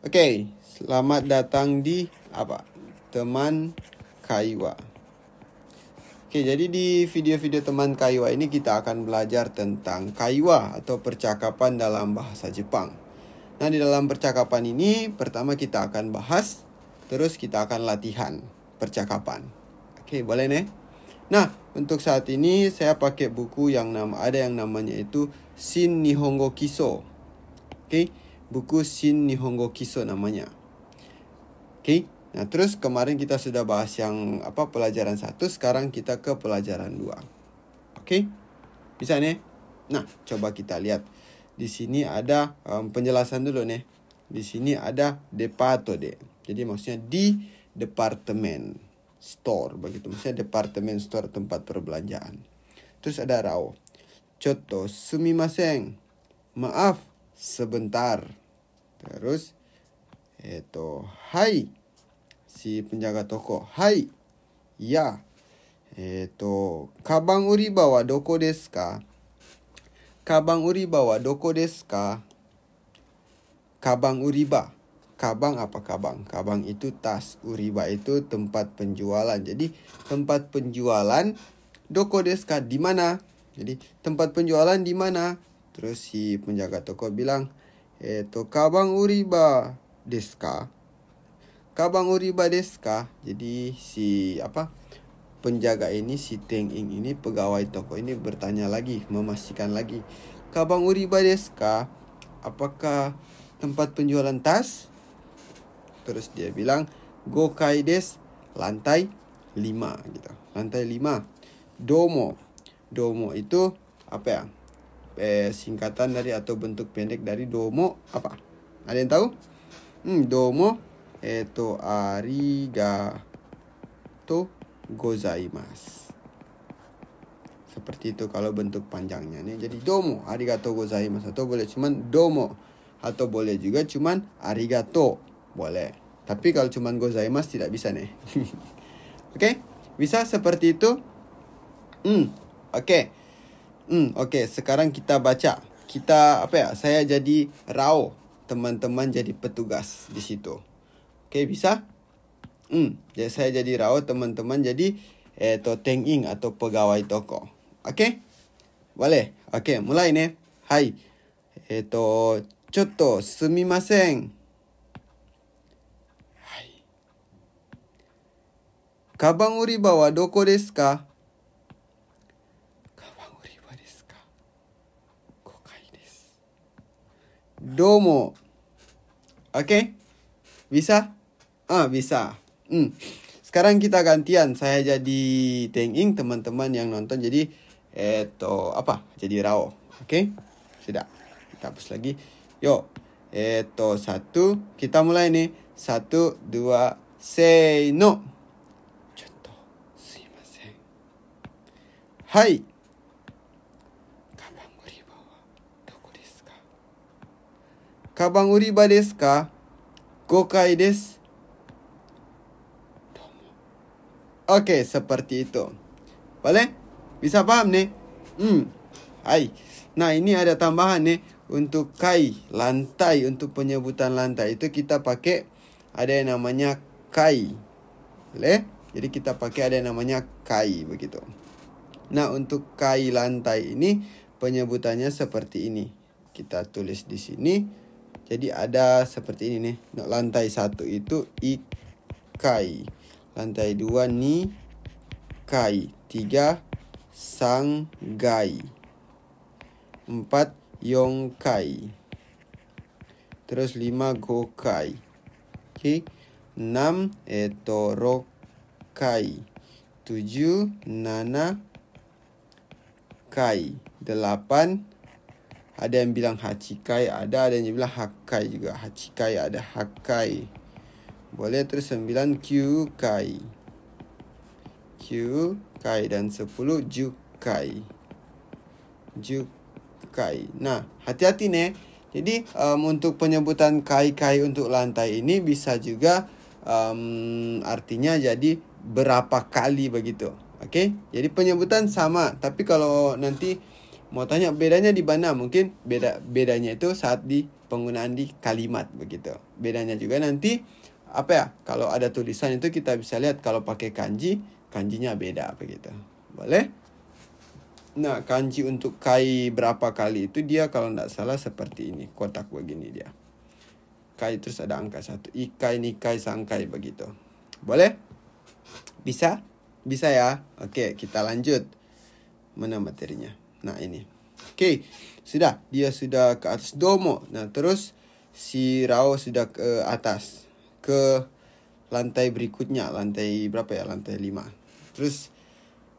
Oke, selamat datang di teman Kaiwa. Oke, jadi di video-video teman Kaiwa ini kita akan belajar tentang Kaiwa atau percakapan dalam bahasa Jepang. Nah, di dalam percakapan ini pertama kita akan bahas, terus kita akan latihan percakapan. Oke, boleh nih? Nah, untuk saat ini saya pakai buku yang ada yang namanya itu Shin Nihongo Kiso. Oke, buku Shin Nihongo Kiso namanya. Oke, nah terus kemarin kita sudah bahas yang pelajaran 1, sekarang kita ke pelajaran 2. Oke, bisa nih? Nah, coba kita lihat. Di sini ada penjelasan dulu nih. Di sini ada depato deh. Jadi maksudnya di departemen store begitu. Maksudnya departemen store, tempat perbelanjaan. Terus ada rao. Chotto sumimasen. Maaf, sebentar. Terus hai. Si penjaga toko. Hai. Ya. Kabang uriba wa doko desu ka? Kabang uriba wa doko desu ka? Kabang uriba. Kabang apa kabang? Kabang itu tas. Uriba itu tempat penjualan. Jadi tempat penjualan doko desu ka, di mana? Jadi tempat penjualan di mana? Terus si penjaga toko bilang, kabang uriba desu ka? Kabang uriba desu ka? Jadi si penjaga ini, si Teng-ing ini, pegawai toko ini bertanya lagi, memastikan lagi. Kabang uriba desu ka? Apakah tempat penjualan tas? Terus dia bilang, gokai desu, lantai 5 gitu. Lantai 5. Domo. Domo itu apa ya? Singkatan dari atau bentuk pendek dari domo apa? Ada yang tahu? Domo arigato gozaimasu. Seperti itu kalau bentuk panjangnya nih. Jadi domo arigato gozaimasu, atau boleh cuman domo, atau boleh juga cuman arigato. Boleh. Tapi kalau cuman gozaimasu tidak bisa nih. Oke? Bisa seperti itu? Oke. Oke, sekarang kita baca. Kita saya jadi rao, teman-teman jadi petugas di situ. Oke, bisa? Jadi saya jadi rao, teman-teman jadi Teng-ing atau pegawai toko. Oke? Boleh? Oke, mulai nih. Hai. Chotto sumimasen. Hai. Kabang uriba wa doko desu ka? Domo. Oke? Bisa? Bisa. Sekarang kita gantian. Saya jadi Teng-ing, teman-teman yang nonton jadi jadi rao. Oke? Sudah. Kita hapus lagi. Yuk. 1. Kita mulai nih. 1, 2, せーの. Chotto sumimasen. Hai. Kabang uriba desu ka? Gokai desu. Oke, seperti itu. Boleh? Bisa paham nih? Hai. Nah, ini ada tambahan nih. Untuk kai, lantai, untuk penyebutan lantai itu kita pakai ada yang namanya kai. Boleh? Jadi kita pakai ada yang namanya kai begitu. Nah, untuk kai lantai ini penyebutannya seperti ini. Kita tulis di sini. Jadi ada seperti ini nih. Lantai 1 itu ikai. Lantai 2 ni kai. 3 sanggai. 4 yongkai. Terus 5 gokai. Oke. 6 rokai. 7 nana kai. 8 ada yang bilang hachikai, ada yang bilang hakai juga. Hachikai ada hakai. Boleh. Terus 9 kyukai. Kyukai dan 10 jukai. Jukai. Nah, hati-hati nih. Jadi untuk penyebutan kai-kai untuk lantai ini bisa juga artinya jadi berapa kali begitu. Oke? Jadi penyebutan sama, tapi kalau nanti mau tanya bedanya di mana, mungkin bedanya itu saat di penggunaan di kalimat begitu. Bedanya juga nanti apa ya? Kalau ada tulisan itu kita bisa lihat kalau pakai kanji, kanjinya beda begitu. Boleh? Nah, kanji untuk kai berapa kali itu dia kalau tidak salah seperti ini, kotak begini dia. Kai terus ada angka 1. Ikai, nikai, sangkai begitu. Boleh? Bisa? Bisa ya? Oke, kita lanjut. Mana materinya? Nah, ini. Oke, sudah. Dia sudah ke atas domo. Nah, terus si Rao sudah ke atas. Ke lantai berikutnya. Lantai berapa ya? Lantai 5. Terus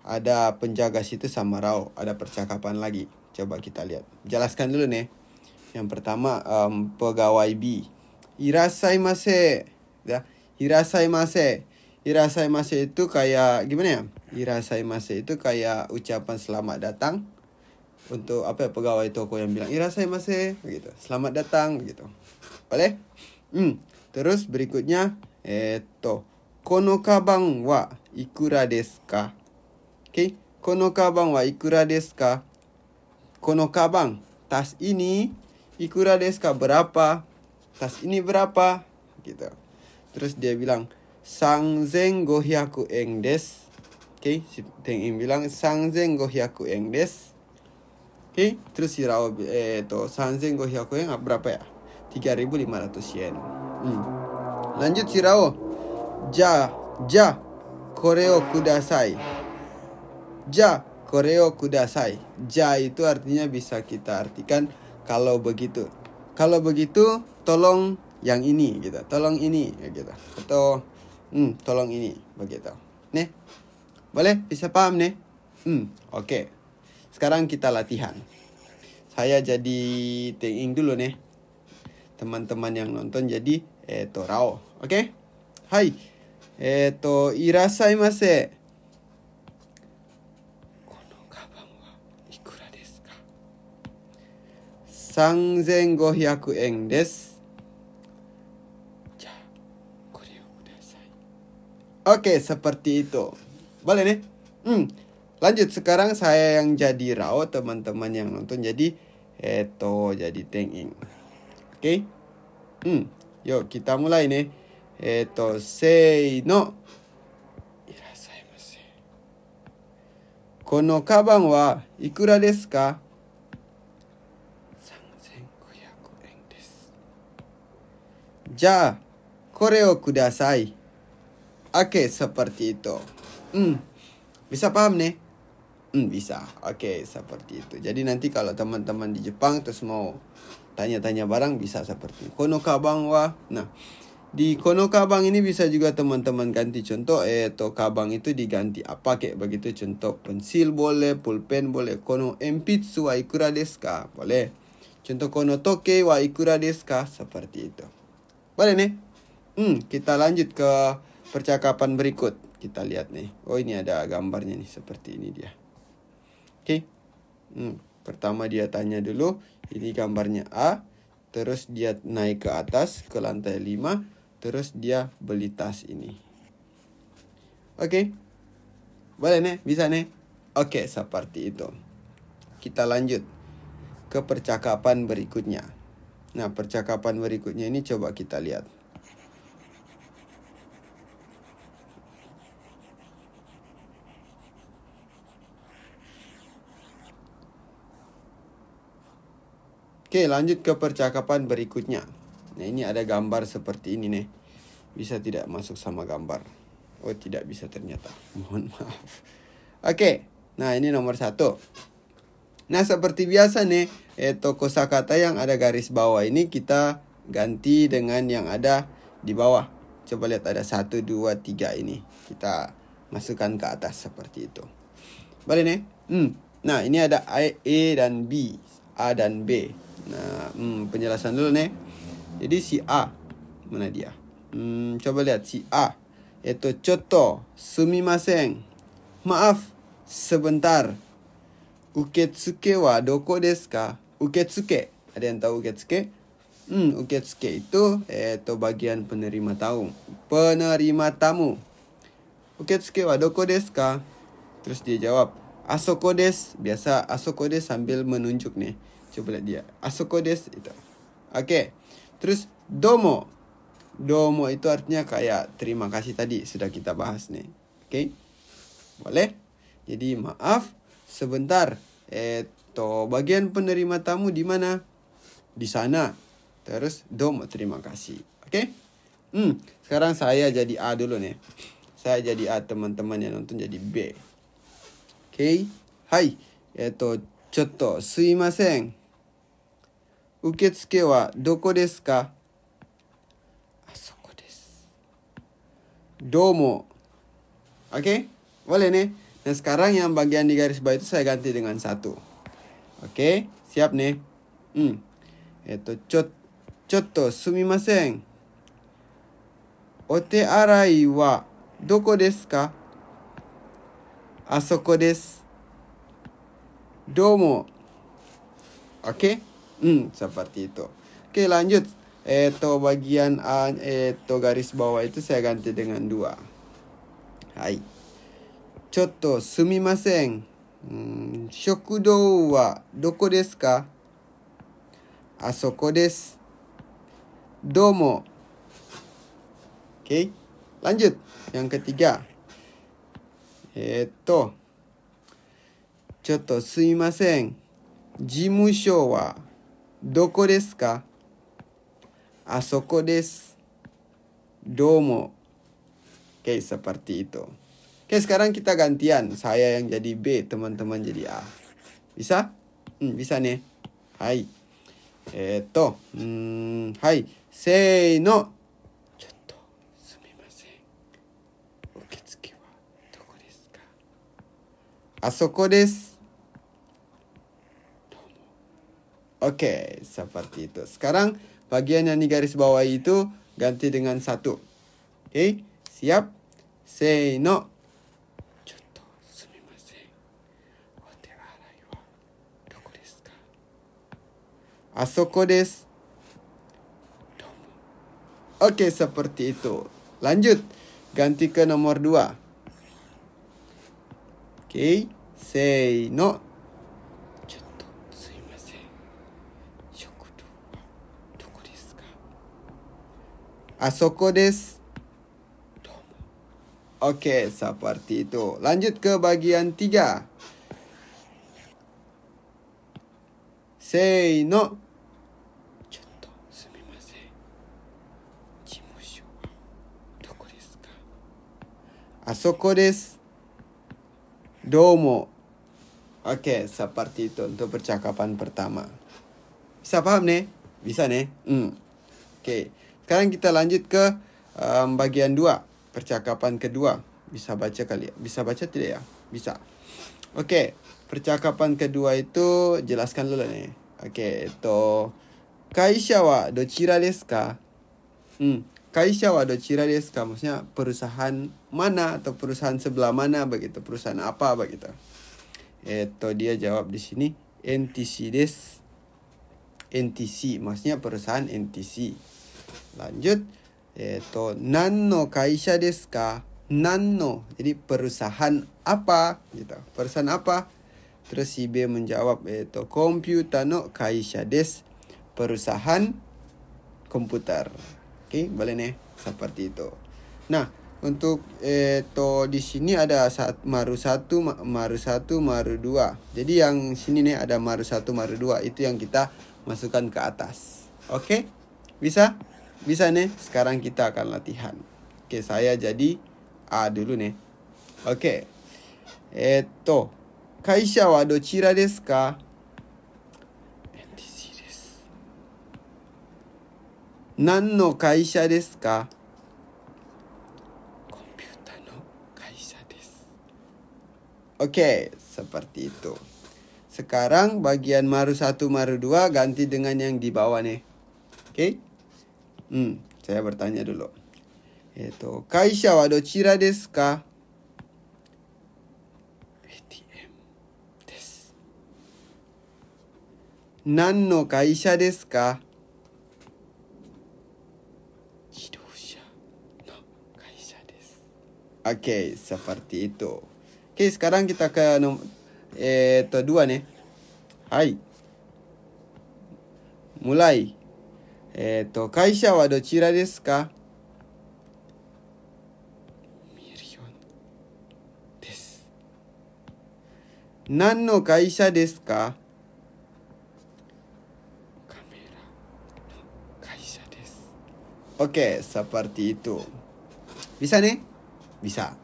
ada penjaga situ sama Rao. Ada percakapan lagi. Coba kita lihat. Jelaskan dulu nih. Yang pertama, pegawai B. Irasaimase. Ya, irasaimase. Irasaimase itu kayak gimana ya? Irasaimase itu kayak ucapan selamat datang untuk apa ya, pegawai toko yang bilang irasaimase begitu. Selamat datang begitu. Boleh? Terus berikutnya kono kabang wa ikura desu ka? Oke, kono kabang wa ikura desu ka? Kono kabang, tas ini ikura desu ka, berapa? Tas ini berapa? Gitu. Terus dia bilang 3,500 yen desu. Oke, si Teng-in bilang 3,500 yen desu. Oke, terus si Rao 3,500 yen berapa ya? 3.500 yen. Lanjut si Rao. Ja, kore o kudasai. Ja, kore o kudasai. Ja itu artinya bisa kita artikan kalau begitu. Kalau begitu, tolong yang ini gitu. Tolong ini gitu. Atau tolong ini begitu. Nih. Boleh? Bisa paham nih? Oke. Sekarang kita latihan. Saya jadi Teng-in dulu nih. Teman-teman yang nonton jadi Rao. Oke? Hai. Irasaimase. Kono kabang wa ikura desu ka? 3,500 yen desu. Oke, seperti itu. Boleh nih? Lanjut, sekarang saya yang jadi Rao, teman-teman yang nonton jadi jadi Teng-in. Oke? Yuk kita mulai nih. Sei no. Irasaimase. Kono kabang wa ikura desu ka? 3,500 yen desu. Ja, kore o kudasai. Oke, seperti itu. Bisa paham nih? Bisa. Oke, seperti itu. Jadi nanti kalau teman-teman di Jepang terus mau tanya-tanya barang bisa seperti kono kabang wa. Nah, di kono kabang ini bisa juga teman-teman ganti contoh. Kabang itu diganti apa kayak begitu. Contoh pensil boleh, pulpen boleh. Kono enpitsu wa ikura desu ka? Boleh. Contoh kono toke wa ikura desu ka? Seperti itu. Boleh nih? Kita lanjut ke percakapan berikut. Kita lihat nih. Oh, ini ada gambarnya nih. Seperti ini dia. Oke. Pertama dia tanya dulu. Ini gambarnya A. Terus dia naik ke atas. Ke lantai 5. Terus dia beli tas ini. Oke. Boleh nih? Bisa nih? Oke, seperti itu. Kita lanjut ke percakapan berikutnya. Nah, percakapan berikutnya ini coba kita lihat. Oke, lanjut ke percakapan berikutnya. Nah, ini ada gambar seperti ini nih. Bisa tidak masuk sama gambar? Oh, tidak bisa ternyata. Mohon maaf. Oke, nah ini nomor 1. Nah, seperti biasa nih, kosakata yang ada garis bawah ini kita ganti dengan yang ada di bawah. Coba lihat ada 1, 2, 3 ini. Kita masukkan ke atas seperti itu. Boleh nih? Nah, ini ada E dan B. A dan B. Nah, penjelasan dulu nih. Jadi si A, mana dia? Coba lihat si A. Chotto, sumimasen. Maaf, sebentar. Uketsuke wa doko desu ka? Uketsuke. Ada yang tahu uketsuke? Uketsuke itu bagian penerima tamu. Penerima tamu. Uketsuke wa doko desu ka? Terus dia jawab, asoko desu. Biasa asoko desu sambil menunjuk nih. Coba lihat dia. Asoko desu itu. Oke. Terus domo. Domo itu artinya kayak terima kasih tadi. Sudah kita bahas nih. Oke. Boleh? Jadi maaf. Sebentar. Bagian penerima tamu di mana? Di sana. Terus domo terima kasih. Oke. Sekarang saya jadi A dulu nih. Saya jadi A, teman-teman yang nonton jadi B. Oke. Hai. Chotto suimasen. Uketsuke wa doko desu ka? Asoko desu. Domo. Oke? Boleh nih. Nah, sekarang yang bagian di garis bawah itu saya ganti dengan 1. Oke? Siap nih? Chotto sumimasen. Ote arai wa doko desu ka? Asoko desu. Domo. Oke? Seperti itu. Oke, lanjut. Bagian A, garis bawah itu saya ganti dengan 2. Hai. Chotto sumimasen. Shokudou wa doko desu ka? Asoko desu. Domo. Oke. Lanjut. Yang ketiga. Chotto sumimasen. Jimushou wa doko desu ka? Asoko desu. Domo. Oke, seperti itu. Oke, sekarang kita gantian. Saya yang jadi B, teman-teman jadi A. Bisa? Bisa nih. Hai. Hai. Sei no. Chotto sumimasen. Uketsuke wa doko desu ka? Asoko desu. Oke, seperti itu. Sekarang bagian yang di garis bawah itu ganti dengan 1. Oke, siap? Sei no. Chotto sumimasen. Ote arai wa doko desu ka? Asoko desu. Domo. Oke, seperti itu. Lanjut. Ganti ke nomor 2. Oke, sei no. Asoko desu. Domo. Oke, seperti itu. Lanjut ke bagian 3. Sei no. Chotto sumimasen. Jimushou wa doko desu ka? Asoko desu. Domo. Oke, seperti itu untuk percakapan pertama. Bisa paham nih? Bisa nih? Oke. Sekarang kita lanjut ke bagian 2. Percakapan kedua. Bisa baca kali ya? Bisa baca tidak ya? Bisa. Oke. Percakapan kedua itu jelaskan dulu nih. Oke. Kaisha wa dochira desu ka? Kaisha wa dochira desu ka? Maksudnya perusahaan mana atau perusahaan sebelah mana begitu. Perusahaan apa begitu. Dia jawab di sini NTC desu. NTC maksudnya perusahaan NTC. Lanjut. Nanno kaisha desu ka? Nanno. Jadi perusahaan apa gitu. Perusahaan apa? Terus si B menjawab komputer no kaisha desu. Perusahaan komputer. Oke, boleh nih seperti itu. Nah, untuk di sini ada maru 1, maru 2. Jadi yang sini nih ada maru 1, maru 2. Itu yang kita masukkan ke atas. Oke? Bisa? Bisa nih. Sekarang kita akan latihan. Oke, saya jadi A dulu nih. Oke. Kaisha wa dochira desu ka? NTC desu. Nanno kaisha desu ka? Komputer no kaisha desu. Oke, seperti itu. Sekarang bagian maru 1, maru 2 ganti dengan yang di bawah nih. Oke? Saya bertanya dulu. Kaisha wa dochira desu ka? ATM desu. Nanno kaisha desu ka? Jidosha no kaisha desu. Oke, seperti itu. Oke, sekarang kita ke 2 nih. Hai. Mulai. 会社はどちらですか？ミリオンです。何の会社ですか？カメラの会社です。Oke, seperti itu. Bisa nih? Bisa.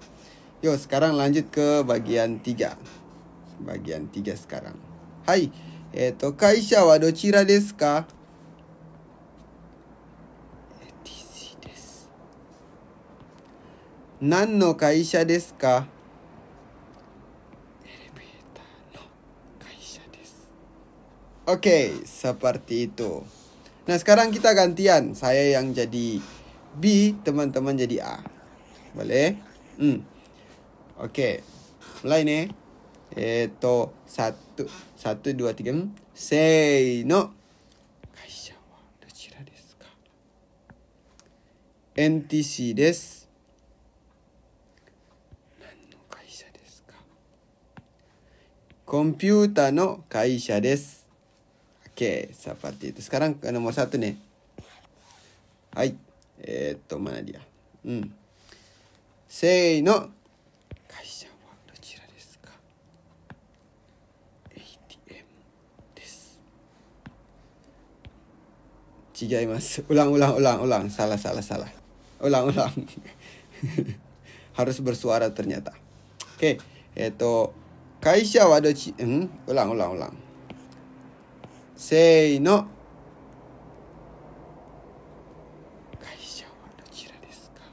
Yuk, sekarang lanjut ke bagian 3. Bagian 3 sekarang. Hai, 会社はどちらですか？ATC です。何の会社ですか？エレベーターの会社です。Oke, seperti itu. Nah, sekarang kita gantian. Saya yang jadi B, teman-teman jadi A. Boleh? Oke. Mulai nih. 1、2、3、せーの。会社はどちらですか？ NTC です。何の会社ですか？コンピューターの会社です。Oke, seperti itu. Sekarang ke nomor 1 nih. Hai. Mana dia? せーの。会社はどちらですか？ ATM です。違います。Ulang. Salah. Ulang. Harus bersuara ternyata. Oke. 会社はどち、ulang. せーの。会社はどちらですか？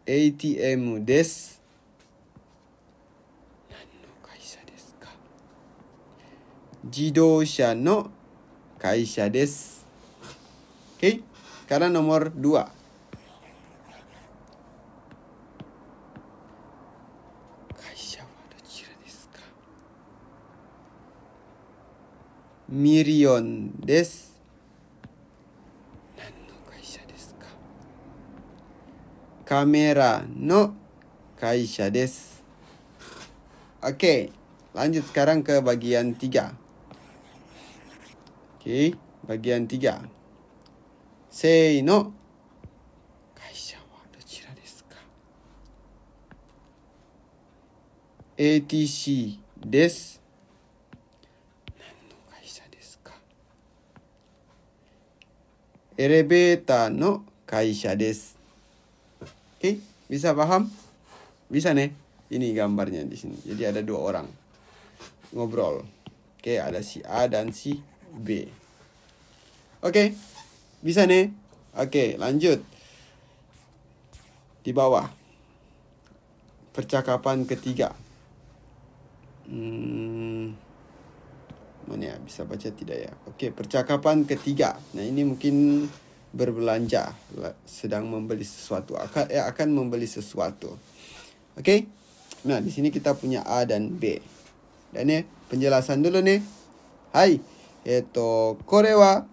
ATM です。何の会社ですか？自動車の会社です。Oke, sekarang nomor 2. Mirion です。何の会社ですか？カメラの会社です。Oke, lanjut sekarang ke bagian 3. Oke, bagian 3. せーの。会社はどちらですか？ ATC です。エレベーターの会社です。Oke, bisa paham? Bisa nih. Ini gambarnya di sini. Jadi ada 2 orang ngobrol. Oke, ada si A dan si B. Oke, bisa nih. Oke, lanjut. Di bawah. Percakapan ketiga. Mana ya, bisa baca tidak ya? Oke, percakapan ketiga. Nah, ini mungkin berbelanja, sedang membeli sesuatu, akan membeli sesuatu. Oke. Nah, di sini kita punya A dan B. Dan nih, penjelasan dulu nih. Hai. Kore wa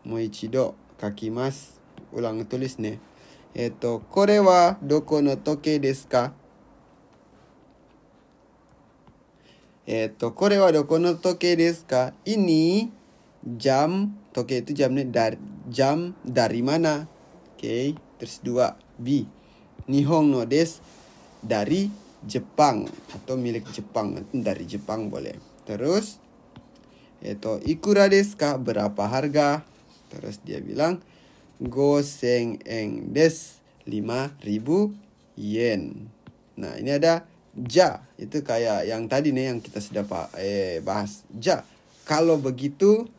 moichido kakimasu. Ulang tulis nih. Kore wa doko no toke desu ka? これはどこの時計ですか？ Ini jam, toke itu jam nih, jam dari mana? Oke, terus 2. B. Nihon no desu, dari Jepang atau milik Jepang, dari Jepang boleh. Terus ikura desu ka? Berapa harga? Terus dia bilang 5,000 yen desu, 5.000 yen. Nah, ini ada ja, itu kayak yang tadi nih yang kita sudah bahas. Ja, kalau begitu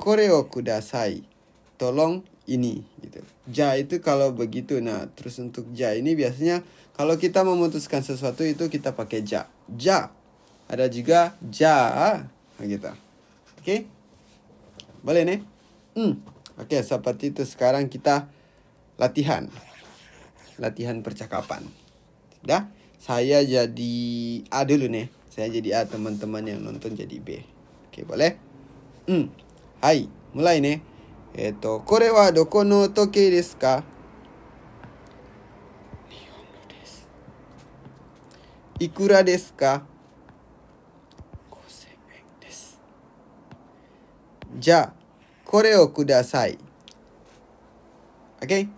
kore o kudasai, tolong ini gitu. Ja itu kalau begitu. Nah, terus untuk ja ini biasanya kalau kita memutuskan sesuatu itu kita pakai ja. Ja. Ada juga ja gitu. Oke? Boleh nih? Oke, seperti itu. Sekarang kita latihan percakapan. Sudah? Saya jadi A dulu nih. Saya jadi A, teman-teman yang nonton jadi B. Oke, boleh? Hai, mulai nih. Kore wa doko no toke desu ka? Nihon no desu. Ikura desu ka? 5,000 yen desu. Ja, kore o kudasai. Oke?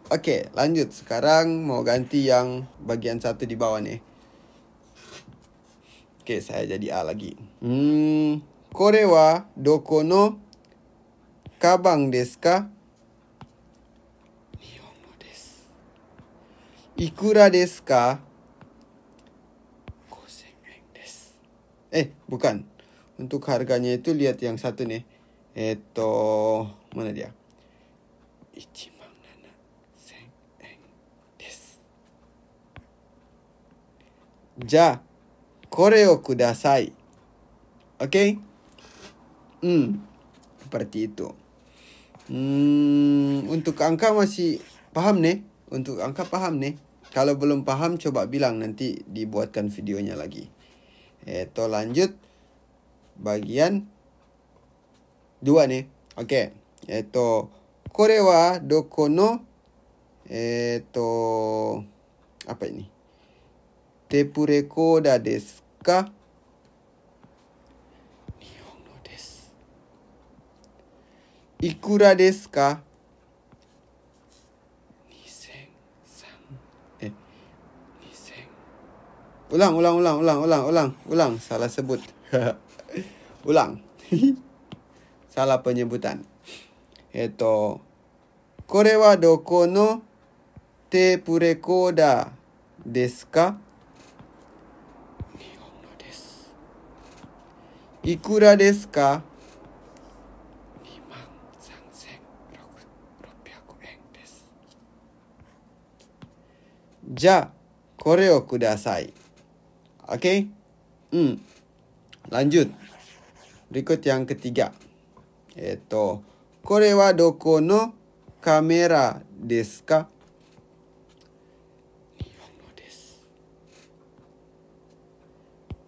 Oke, lanjut. Sekarang mau ganti yang bagian satu di bawah nih. Oke, saya jadi A lagi. Kore wa doko no kabang desu ka? Nihongo desu. Ikura desu ka? 5,000 yen desu. Bukan. Untuk harganya itu lihat yang satu nih. Mana dia? 17,000 yen desu. Ja, kore o kudasai. Oke? Seperti itu. Untuk angka masih paham nih? Untuk angka paham nih? Kalau belum paham coba bilang, nanti dibuatkan videonya lagi. Lanjut bagian 2 nih. Oke. Kore wa doko no apa ini? Tepu recorder desu ka? Nihongo desu. Ikura desu ka? 2,000. Ulang. Salah sebut. Ulang. Salah penyebutan. Kore wa doko no tepu recorder desu ka? Nihongo desu. Ikura desu ka? 23,600 yen desu. Ja, kore o kudasai. Oke? Lanjut. Berikut yang ketiga. Kore wa doko no kamera desu ka? Nihongo desu.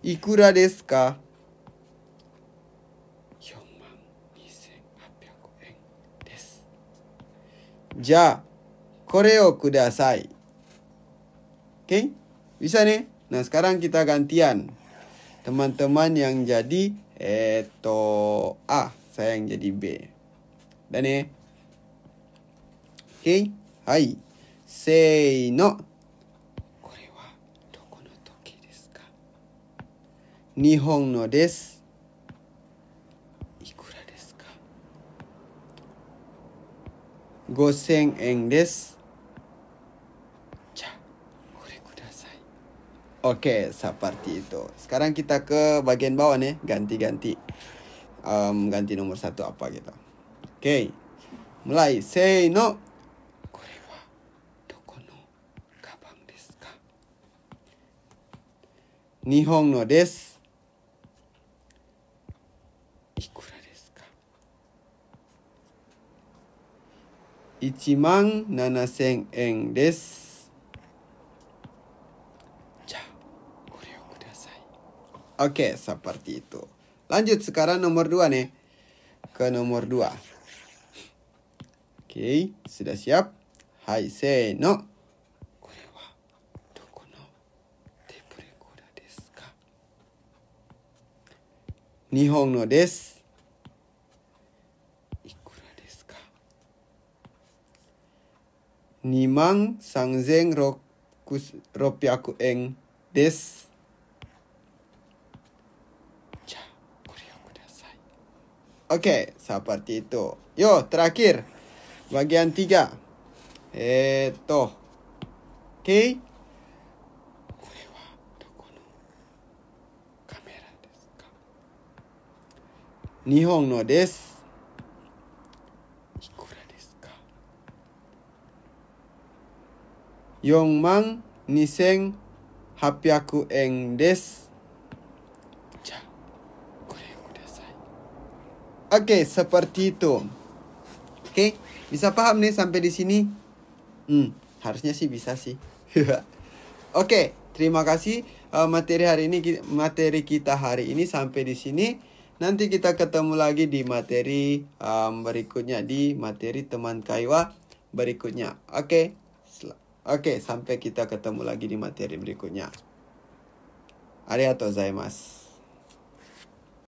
Ikura desu ka? 42,800 yen desu. Ja, kore o kudasai. Oke? Bisa nih? Nah, sekarang kita gantian. Teman-teman yang jadi A, saya yang jadi B. Dan nih. Oke? Hai. Sei no. Kore wa doko no toki desu ka? Nihon no desu. Ikura desu ka? 5,000 yen desu. Oke, seperti itu. Sekarang kita ke bagian bawah nih, ganti-ganti. Ganti nomor 1 apa gitu. Oke. Mulai. Sei no. Kore wa doko no kabang desu ka? Nihon no desu. Ikura desu ka? 17,000 yen desu. Oke, seperti itu. Lanjut sekarang nomor 2 nih. Ke nomor 2. Oke, sudah siap? Hai, sei no. Kore wa doko no tepu recorder desu ka? Nihon no desu. Ikura desu ka? 23,600 yen desu. Oke, seperti itu. Yo, terakhir. Bagian 3. Oke. Kore wa doko no kamera desu ka? Nihon no desu. Ikura desu ka? 42,800 yen desu. Oke, seperti itu. Oke, bisa paham nih sampai di sini? Harusnya sih bisa sih. Oke, terima kasih. Materi kita hari ini sampai di sini. Nanti kita ketemu lagi di materi berikutnya, di materi teman kaiwa berikutnya. Oke. Sampai kita ketemu lagi di materi berikutnya. Arigatou gozaimasu.